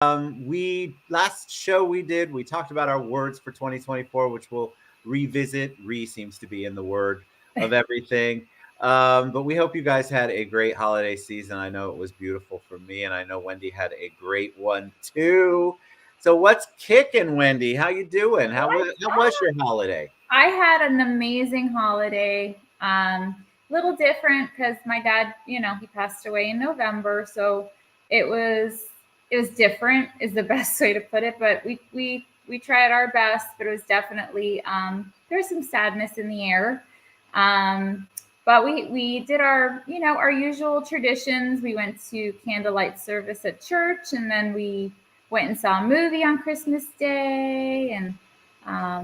We last show we did, we talked about our words for 2024, which we'll revisit. Seems to be in the word of everything. But we hope you guys had a great holiday season. I know it was beautiful for me, and I know Wendy had a great one too. So what's kicking, Wendy? How you doing? How was your holiday? I had an amazing holiday. Little different because my dad, he passed away in November, so it was it was different is the best way to put it. But we tried our best, but it was definitely there was some sadness in the air. Um, but we did our our usual traditions. We went to candlelight service at church, and then we went and saw a movie on Christmas Day, and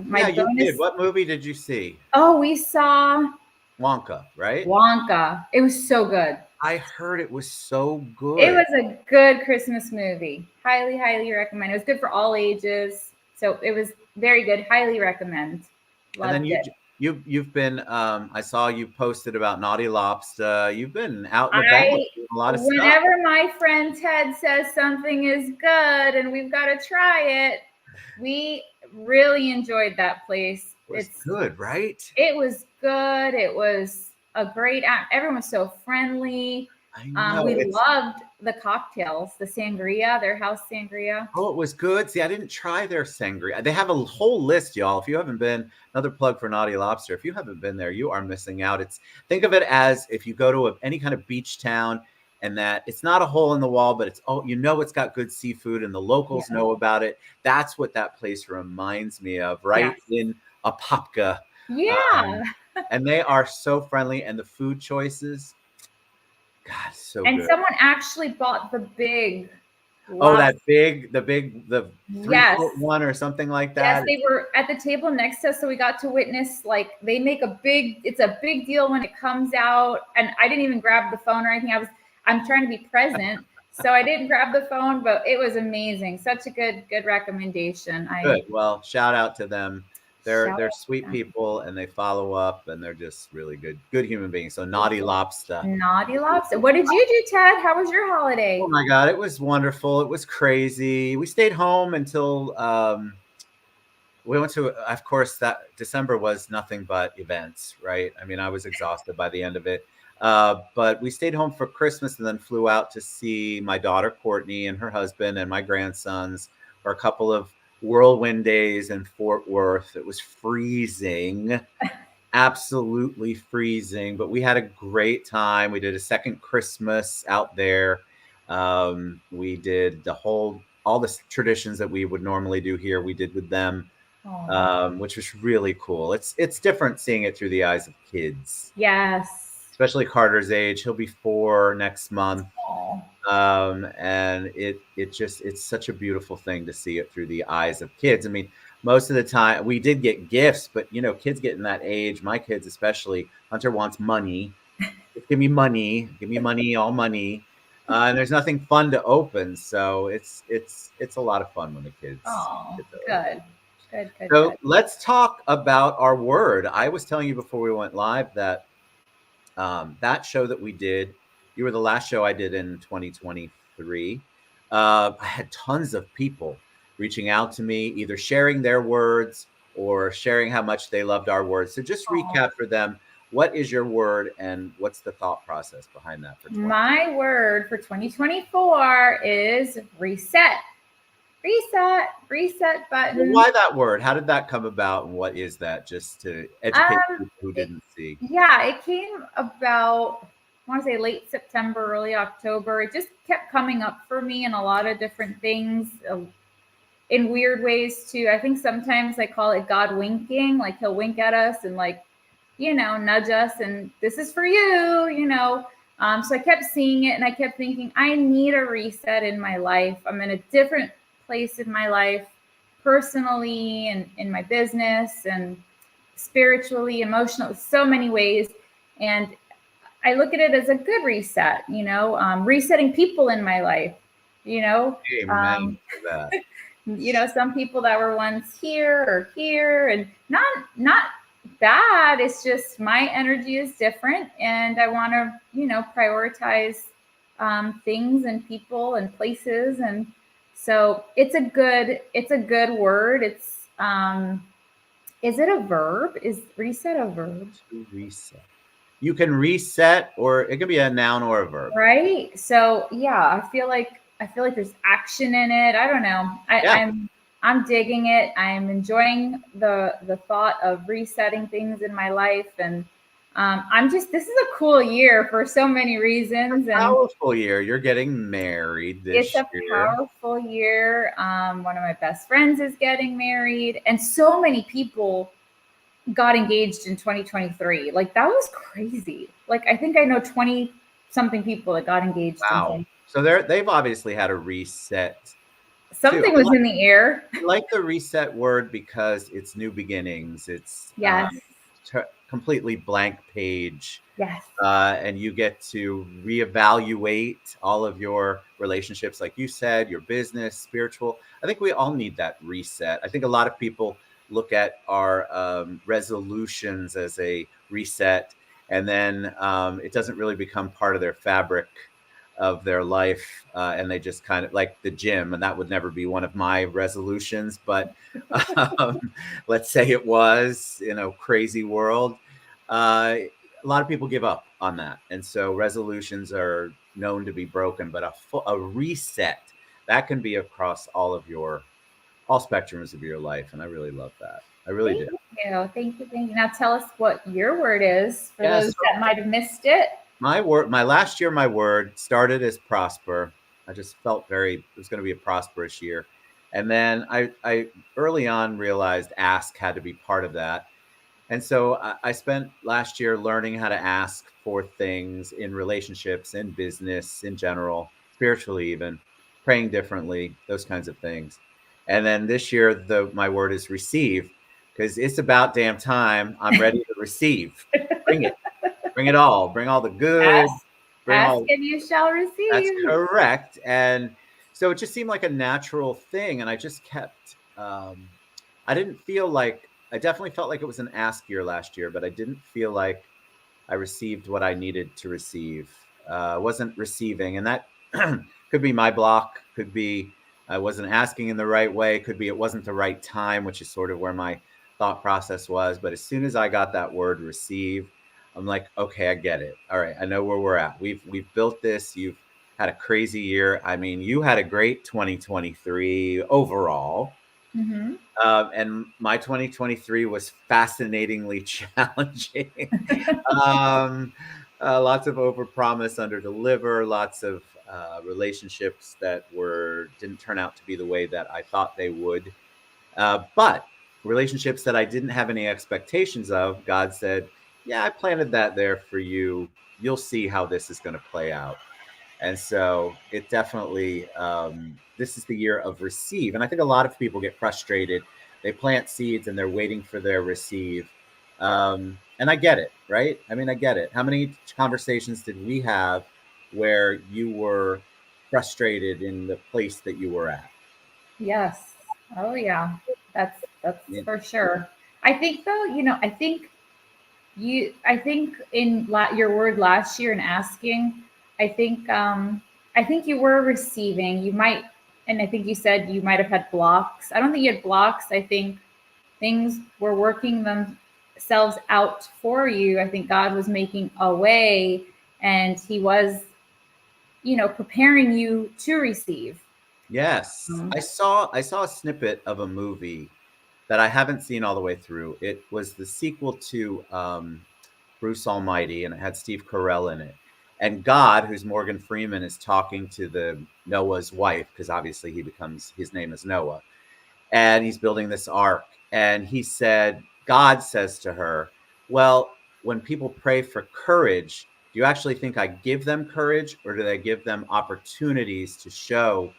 my Yeah, you did. bonus. What movie did you see? Oh, we saw Wonka, right? Wonka. It was so good. I heard it was so It good. was a good Christmas movie. Highly, highly recommend. It was good for all ages. So it was very good. Highly recommend. And then Loved it. you've been I saw you posted about Naughty Lobster. You've been out and about I doing a lot of stuff. Whenever my friend Ted says something is good and we've got to try it, we really enjoyed that place. It was good, right? It was good. It was a great act. Everyone was so friendly. I know We it's loved the cocktails, the sangria, their house sangria. oh, it was good. See, I didn't try their sangria. They have a whole list, y'all. If you haven't been, another plug for Naughty Lobster. If you haven't been there, you are missing out. It's think of it as if you go to any kind of beach town and that it's not a hole in the wall, but it's it's got good seafood and the locals Yeah. know about it. That's what that place reminds me of, Yes. right in Apopka. Yeah. Um, and they are so friendly, and the food choices, God, so And good. someone actually bought the big Oh, lobster. that big, the three Yes. foot one or something like Yes, that. they were at the table next to us, so we got to witness like they make it's a big deal when it comes out. And I didn't even grab the phone or anything. I'm trying to be present. So I didn't grab the phone, but it was amazing. Such a good recommendation. Good. I Well, shout out to them. shout They're out to sweet them. people, and they follow up, and they're just really good human beings. So Naughty Lobster. Naughty Lobster. What did you do, Ted? How was your Oh holiday? my God, it was wonderful. It was crazy. We stayed home until we went to, of course, that December was nothing but events, right? I mean, I was exhausted by the end of it. But we stayed home for Christmas and then flew out to see my daughter Courtney and her husband and my grandsons for a couple of whirlwind days in Fort Worth. It was freezing, absolutely freezing, but we had a great time. We did a second Christmas out there. We did all the traditions that we would normally do here. We did with them, Oh, which was really cool. It's different seeing it through the eyes of kids, yes. especially Carter's age. He'll be 4 next month. Oh, And it's such a beautiful thing to see it through the eyes of kids. I mean, most of the time we did get gifts, but kids get in that age, my kids especially. Hunter wants money. Just give me money, all money. And there's nothing fun to open, so it's a lot of fun when the kids oh, get to open. good. Good, good, So good. let's talk about our word. I was telling you before we went live that that show that we did, you were the last show I did in 2023. I had tons of people reaching out to me, either sharing their words or sharing how much they loved our words. So just Oh. recap for them. What is your word and what's the thought process behind that for 20? My word for 2024 is reset. Reset Well, button. why that word? How did that come about and what is that? Just to educate Um, people who it, didn't see. yeah, it came about, I want to say late September, early October. It just kept coming up for me in a lot of different things, in weird ways too. I think sometimes I call it God winking, like he'll wink at us and like, nudge us and this is for you. So I kept seeing it and I kept thinking, I need a reset in my life. I'm in a different place in my life, personally and in my business and spiritually, emotionally, so many ways. And I look at it as a good reset, resetting people in my life, you know, Amen um, to that. some people that were once here or here, and not bad. It's just my energy is different, and I want to, prioritize things and people and places, and So it's a good word. It's is it a verb? Is reset a verb? To reset. You can reset, or it could be a noun or a verb. Right? So yeah, I feel like there's action in it. I don't know. Yeah. I'm digging it. I'm enjoying the thought of resetting things in my life, and I'm just this is a cool year for so many reasons, and Powerful year. You're getting married it's this a year. powerful year. One of my best friends is getting married, and so many people got engaged in 2023. Like that was crazy. Like I think I know 20 something people that got engaged in Wow. 20. So they've obviously had a reset too. Something was in the air. I like the reset word because it's new beginnings. It's Yes. completely blank page, Yes. and you get to reevaluate all of your relationships, like you said, your business, spiritual. I think we all need that reset. I think a lot of people look at our resolutions as a reset, and then it doesn't really become part of their fabric of their life, and they just kind of like the gym, and that would never be one of my resolutions, but um, let's say it was in a crazy world. A lot of people give up on that, and so resolutions are known to be broken, but a reset that can be across all spectrums of your life, and I really love that. I really Thank do. you. Thank you. Thank you. Now tell us what your word is for Yes. those that might have missed it. My last year, my word started as prosper. I just felt it was going to be a prosperous year. And then I early on realized ask had to be part of that. And so I spent last year learning how to ask for things in relationships, in business, in general, spiritually, even praying differently, those kinds of things. And then this year, my word is receive, because it's about damn time I'm ready to receive. Bring it. Bring it all. Bring all the good. Ask, Bring ask all. and you shall That's receive. correct. And so it just seemed like a natural thing. And I just kept, I didn't feel like, I definitely felt like it was an ask year last year, but I didn't feel like I received what I needed to receive. I wasn't receiving. And that could be my block, could be I wasn't asking in the right way, could be it wasn't the right time, which is sort of where my thought process was. But as soon as I got that word receive, I'm like, okay, I get it. All right, I know where we're at. We've built this. You've had a crazy year. I mean, you had a great 2023 overall. Mm-hmm. And my 2023 was fascinatingly challenging. um, Lots of overpromise, underdeliver, lots of relationships that didn't turn out to be the way that I thought they would. But relationships that I didn't have any expectations of, God said, "Yeah, I planted that there for you. You'll see how this is going to play out." And so it definitely, this is the year of receive. And I think a lot of people get frustrated. They plant seeds and they're waiting for their receive. And I get it, right? I mean, I get it. How many conversations did we have where you were frustrated in the place that you were at? Yes. Oh yeah. That's Yeah. for sure. I think though, I think in your word last year in asking, I think I think you were receiving. You might and I think you said you might have had blocks. I don't think you had blocks. I think things were working themselves out for you. I think God was making a way and he was, preparing you to receive. Yes. I saw a snippet of a movie that I haven't seen all the way through. It was the sequel to Bruce Almighty, and it had Steve Carell in it. And God, who's Morgan Freeman, is talking to the Noah's wife, because obviously his name is Noah, and he's building this ark. And God says to her, "Well, when people pray for courage, do you actually think I give them courage, or do I give them opportunities to show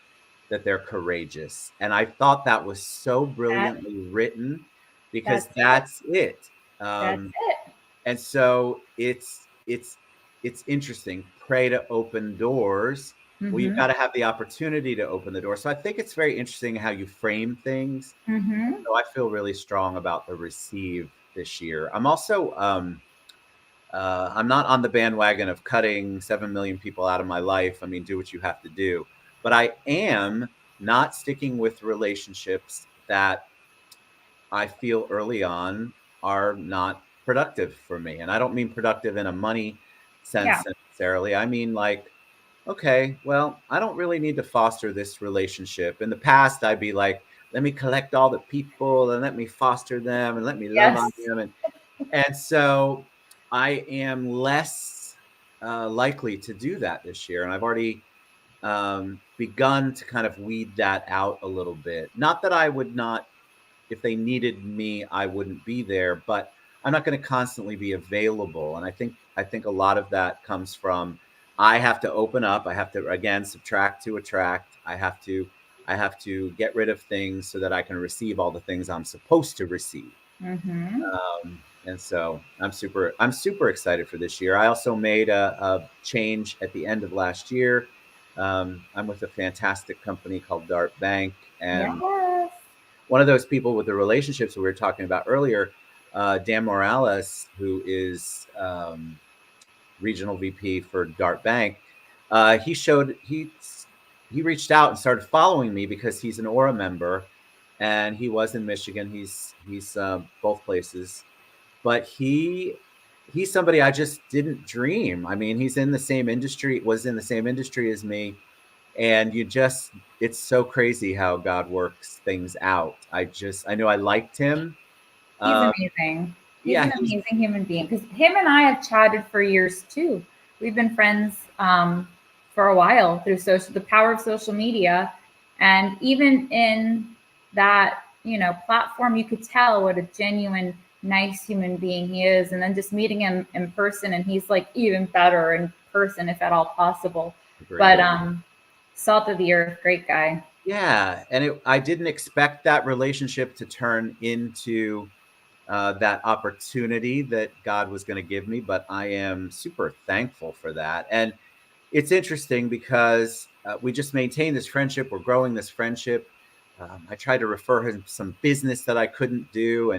that they're courageous?" And I thought that was so That brilliantly written, because that's it. that's it. That's Um, it. and so it's interesting. Pray to open doors. Well, you've Mm-hmm. got to have the opportunity to open the door. So I think it's very interesting how you frame things. Mm-hmm. So I feel really strong about the receive this year. I'm also I'm not on the bandwagon of cutting 7 million people out of my life. I mean, do what you have to do. But I am not sticking with relationships that I feel early on are not productive for me. And I don't mean productive in a money Yeah. sense necessarily. I mean, like, okay, well, I don't really need to foster this relationship. In the past, I'd be like, let me collect all the people and let me foster them and let me love on Yes. them. And so I am less likely to do that this year. And I've already begun to kind of weed that out a little bit. Not that I would not, if they needed me, I wouldn't be there, but I'm not going to constantly be available. And I think a lot of that comes from I have to open up. I have to again subtract to attract. I have to get rid of things so that I can receive all the things I'm supposed to receive. Mm-hmm. And so I'm super excited for this year. I also made a change at the end of last year. I'm with a fantastic company called Dart Bank, and Yes. one of those people with the relationships we were talking about earlier, Dan Morales, who is regional VP for Dart Bank, he showed he reached out and started following me because he's an Aura member, and he was in Michigan. He's both places, but he's somebody I just didn't dream. I mean, he's in the same industry, was in the same industry as me, and it's so crazy how God works things out. I know I liked him. He's Um, amazing. He's yeah, an amazing human being because him and I have chatted for years too. We've been friends for a while through the power of social media, and even in that platform, you could tell what a genuine, nice human being he is. And then just meeting him in person, and he's like even better in person if at all possible. But agreed. salt of the earth, great guy. Yeah, and I didn't expect that relationship to turn into that opportunity that God was going to give me, but I am super thankful for that. And it's interesting because we just maintain this friendship. We're growing this friendship. I tried to refer him some business that I couldn't do,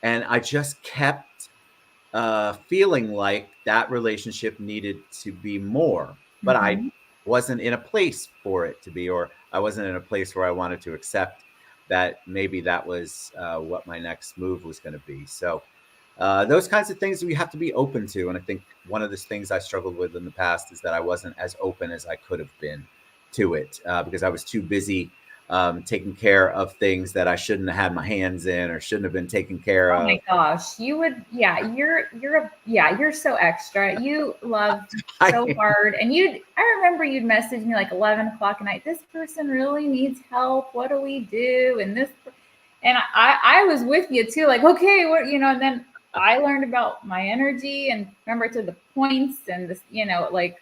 and I just kept feeling like that relationship needed to be more, but I Hmm. wasn't in a place for it to be, or I wasn't in a place where I wanted to accept that maybe that was what my next move was going to be. So those kinds of things we have to be open to. And I think one of the things I struggled with in the past is that I wasn't as open as I could have been to it because I was too busy taking care of things that I shouldn't have had my hands in or shouldn't have been taken care Oh my of. gosh, you would, yeah, you're so extra. You love I, so hard. And I remember you'd message me like 11 o'clock at night, this person really needs help. What do we do? And I was with you too, like, okay, and then I learned about my energy and remember to the points and this, like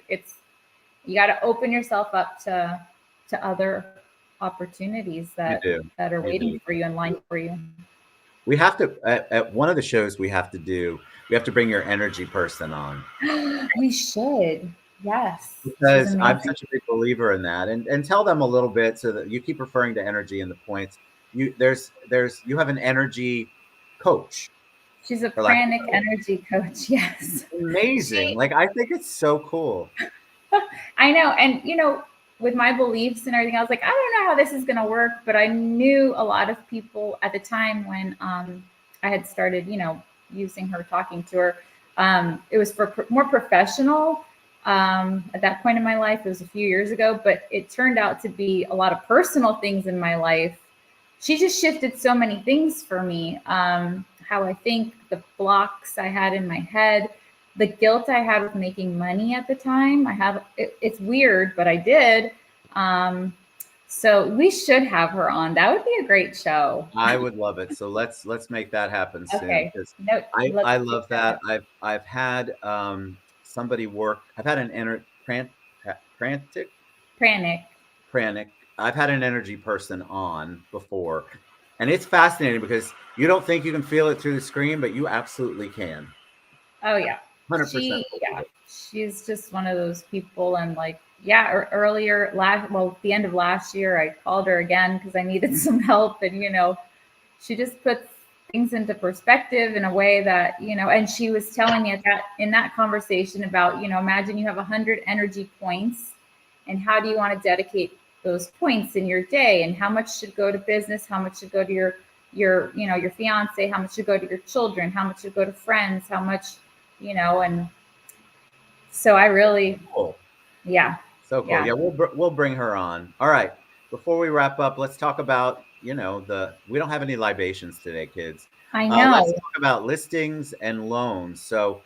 you got to open yourself up to other opportunities you that do. are You do. waiting for you in line for you. We have to at one of the shows we have to do. We have to bring your energy person on We should. Yes. She's because I'm amazing. such a big believer in that. And tell them a little bit so that you keep referring to energy and the points. You have an energy coach, She's a for lack of a pranic better word. energy coach. Yes. Amazing. She Like I think it's so cool. I know. And with my beliefs and everything, I was like, I don't know how this is gonna work, but I knew a lot of people at the time when I had started, using her, talking to her. It was for more professional. At that point in my life, it was a few years ago, but it turned out to be a lot of personal things in my life. She just shifted so many things for me. How I think, the blocks I had in my head, the guilt I had with making money at the time. It's weird, but I did. Um, so we should have her on. That would be a great show. I would love it. So let's make that happen soon Okay. because No, let's I do love that. that. I've had somebody work. I've had an frantic Pranic. pranic. I've had an energy person on before, and it's fascinating because you don't think you can feel it through the screen, but you absolutely can. Oh yeah. 100% believe Yeah, it. she's just one of those people. And like, yeah, earlier at the end of last year, I called her again because I needed some help. And, she just puts things into perspective in a way that, and she was telling me in that conversation about, imagine you have 100 energy points and how do you want to dedicate those points in your day, and how much should go to business, how much should go to your fiance, how much should go to your children, how much should go to friends, how much, and so I really, Cool. yeah. So cool. Yeah, we'll bring her on. All right. Before we wrap up, let's talk about, we don't have any libations today, kids. I Let's know. talk about listings and loans. So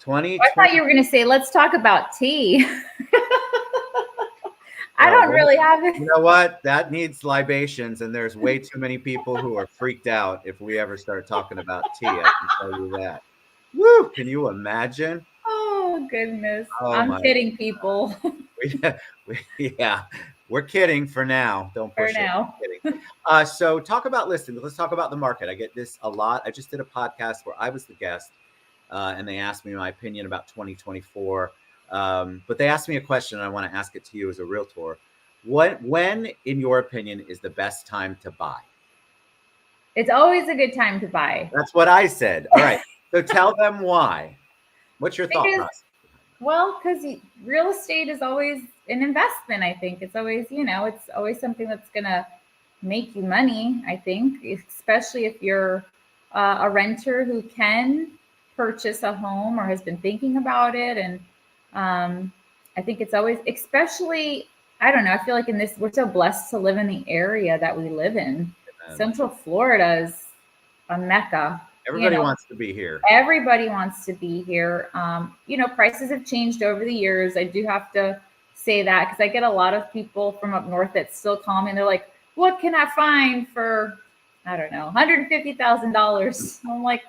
I thought 2020. you were going to say, let's talk about tea. I Oh, don't well, really have it. you know what? That needs libations, and there's way too many people who are freaked out if we ever start talking about tea. I can tell you that. Woo! Can you imagine? Oh, goodness. Oh I'm my kidding, people. Yeah, we're kidding for now. Don't For push it. now. Kidding. So talk about listings. Let's talk about the market. I get this a lot. I just did a podcast where I was the guest, and they asked me my opinion about 2024. But they asked me a question, and I want to ask it to you as a realtor. When, in your opinion, is the best time to buy? It's always a good time to buy. That's what I said. All right. So tell them why. What's your thought Because, process? well, because real estate is always an investment, I think. It's always, it's always something that's going to make you money, I think, especially if you're a renter who can purchase a home or has been thinking about it. And I think it's always, especially, I don't know, I feel like we're so blessed to live in the area that we live in. Central Florida is a mecca. Everybody wants to be here. Everybody wants to be here. Prices have changed over the years. I do have to say that because I get a lot of people from up north that still call me and they're like, what can I find for, I don't know, $150,000? I'm like,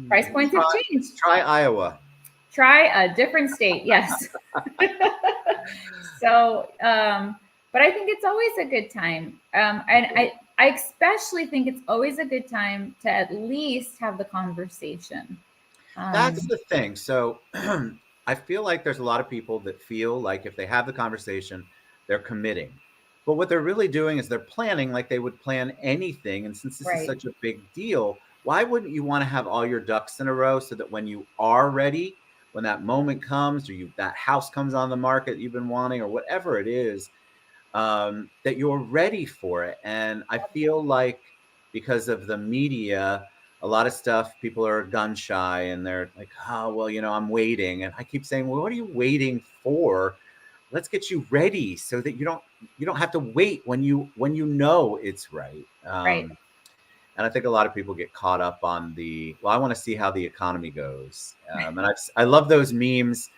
price points have changed. Try Iowa. Try a different state. Yes. So, but I think it's always a good time. And I especially think it's always a good time to at least have the conversation. That's the thing. So I feel like there's a lot of people that feel like if they have the conversation, they're committing. But what they're really doing is they're planning like they would plan anything. And since this is such a big deal, why wouldn't you want to have all your ducks in a row so that when you are ready, when that moment comes, or that house comes on the market you've been wanting, or whatever it is, that you're ready for it? And I feel like because of the media, a lot of stuff, people are gun shy and they're like, oh, well, I'm waiting. And I keep saying, well, what are you waiting for? Let's get you ready so that you don't have to wait when you know it's right. Right. And I think a lot of people get caught up on I want to see how the economy goes. And I love those memes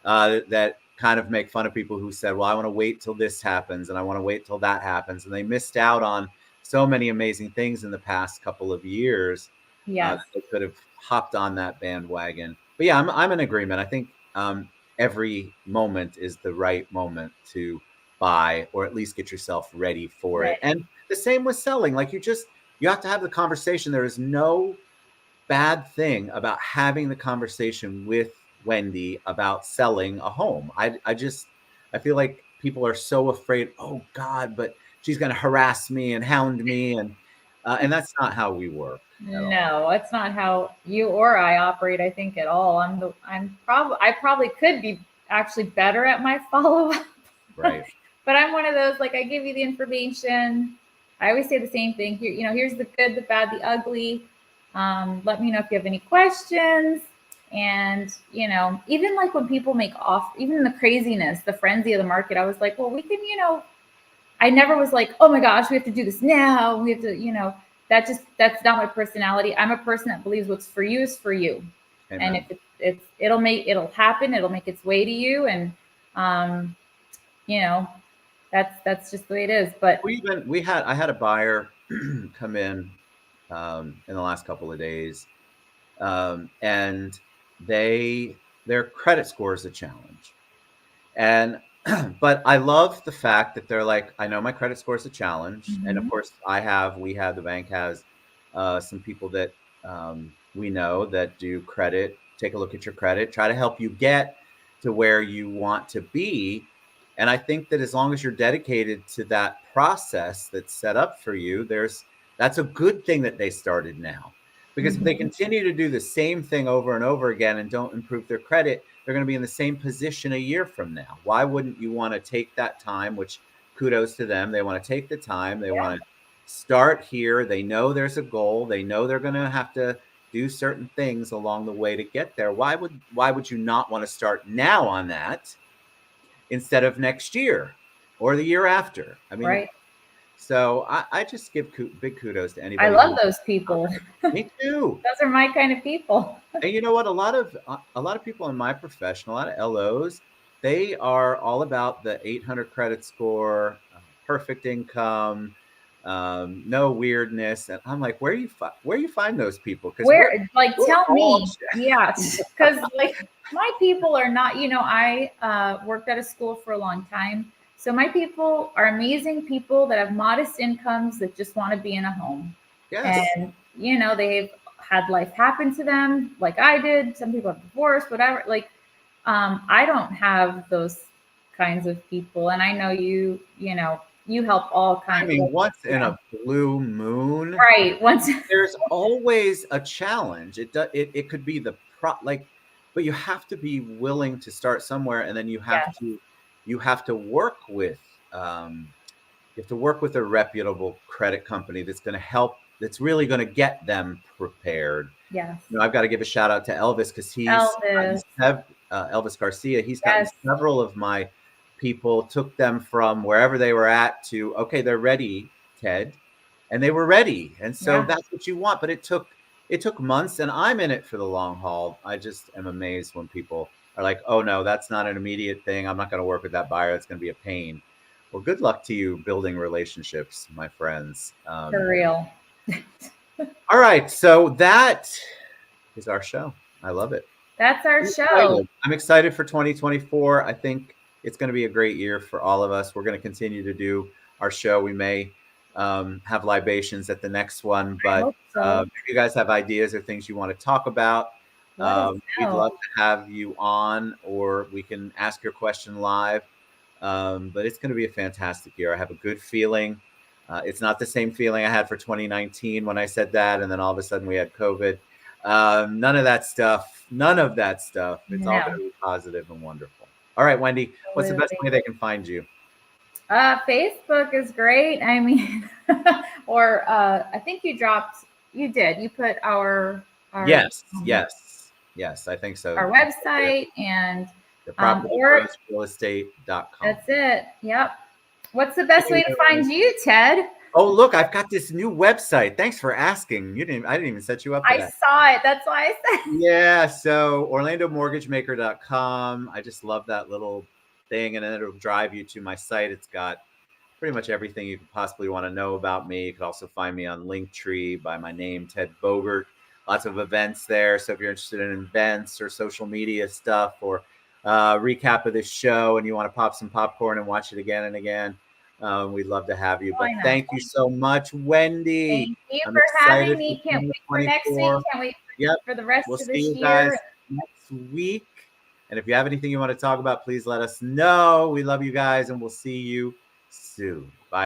that kind of make fun of people who said, well, I want to wait till this happens and I want to wait till that happens. And they missed out on so many amazing things in the past couple of years. Yes. They could have hopped on that bandwagon. But yeah, I'm in agreement. I think every moment is the right moment to buy, or at least get yourself ready for it. And the same with selling. Like you have to have the conversation. There is no bad thing about having the conversation with Wendy about selling a home. I feel like people are so afraid, oh God, but she's going to harass me and hound me. And that's not how we work. No, that's not how you or I operate, I think, at all. I probably could be actually better at my follow-up. Right. But I'm one of those, like, I give you the information. I always say the same thing. Here, here's the good, the bad, the ugly. Let me know if you have any questions. And, even like when people make even the craziness, the frenzy of the market, I was like, well, we can, I never was like, oh my gosh, we have to do this now. We have to, that's not my personality. I'm a person that believes what's for you is for you. Amen. And if it'll happen, it'll make its way to you. And, that's just the way it is. But I had a buyer come in the last couple of days, and their credit score is a challenge. And but I love the fact that they're like, I know my credit score is a challenge. Mm-hmm. And of course the bank has some people that we know that do credit, take a look at your credit, try to help you get to where you want to be. And I think that as long as you're dedicated to that process that's set up for you, that's a good thing that they started now. Because if they continue to do the same thing over and over again and don't improve their credit, they're going to be in the same position a year from now. Why wouldn't you want to take that time, which kudos to them. They want to take the time. They Yeah. want to start here. They know there's a goal. They know they're going to have to do certain things along the way to get there. Why would you not want to start now on that instead of next year or the year after? I mean, Right. so I just give big kudos to I anybody love who. those people. Me too. Those are my kind of people. And you know what? A lot of people in my profession, a lot of LOs, they are all about the 800 credit score, perfect income, no weirdness. And I'm like, where you find those people? Because we're Where, like, we're tell all me. Yes. Because, like, my people are not, I worked at a school for a long time. So my people are amazing people that have modest incomes that just want to be in a home. yes. And, they've had life happen to them like I did. Some people have divorced, whatever. Like, I don't have those kinds of people. And I know you help all I kinds. mean, once in a blue moon, Right. Once. there's always a challenge. It could be but you have to be willing to start somewhere, and then you have Yes. to work with um, you have to work with a reputable credit company that's really going to get them prepared. Yes. I've got to give a shout out to Elvis because Elvis. Elvis Garcia. He's gotten Yes. several of my people, took them from wherever they were at to, okay, they're ready, Ted, and they were ready. And so Yeah. that's what you want. But it took months, and I'm in it for the long haul. I just am amazed when people are like, oh no, that's not an immediate thing. I'm not going to work with that buyer. It's going to be a pain. Well, good luck to you building relationships, my friends. For real. All right. So that is our show. I love it. That's our I'm show. excited. I'm excited for 2024. I think it's going to be a great year for all of us. We're going to continue to do our show. We may have libations at the next one, I but hope so. if you guys have ideas or things you want to talk about, Let us we'd know. love to have you on, or we can ask your question live. But it's going to be a fantastic year. I have a good feeling. It's not the same feeling I had for 2019 when I said that, and then all of a sudden we had COVID. None of that stuff. None of that stuff. It's all going No. to be positive and wonderful. All right, Wendy, what's the best way they can find you? Facebook is great. I mean, or I think you did. You put Yes, yes, yes. I think so. our website and The or propertygrowthrealestate.com. that's it. Yep. What's the best way to find you, Ted? Oh, look, I've got this new website. Thanks for asking. I didn't even set you up for I that. saw it. That's why I said. Yeah, so orlandomortgagemaker.com. I just love that little thing, and then it'll drive you to my site. It's got pretty much everything you could possibly want to know about me. You could also find me on Linktree by my name, Ted Bogert. Lots of events there. So if you're interested in events or social media stuff, or recap of this show, and you want to pop some popcorn and watch it again and again, we'd love to have you. But thank you so much, Wendy. Thank you I'm for having excited me. for Can't wait for next week. 2024. Can't wait Yep. for the rest We'll of see this you year. guys next week. And if you have anything you want to talk about, please let us know. We love you guys, and we'll see you soon. Bye.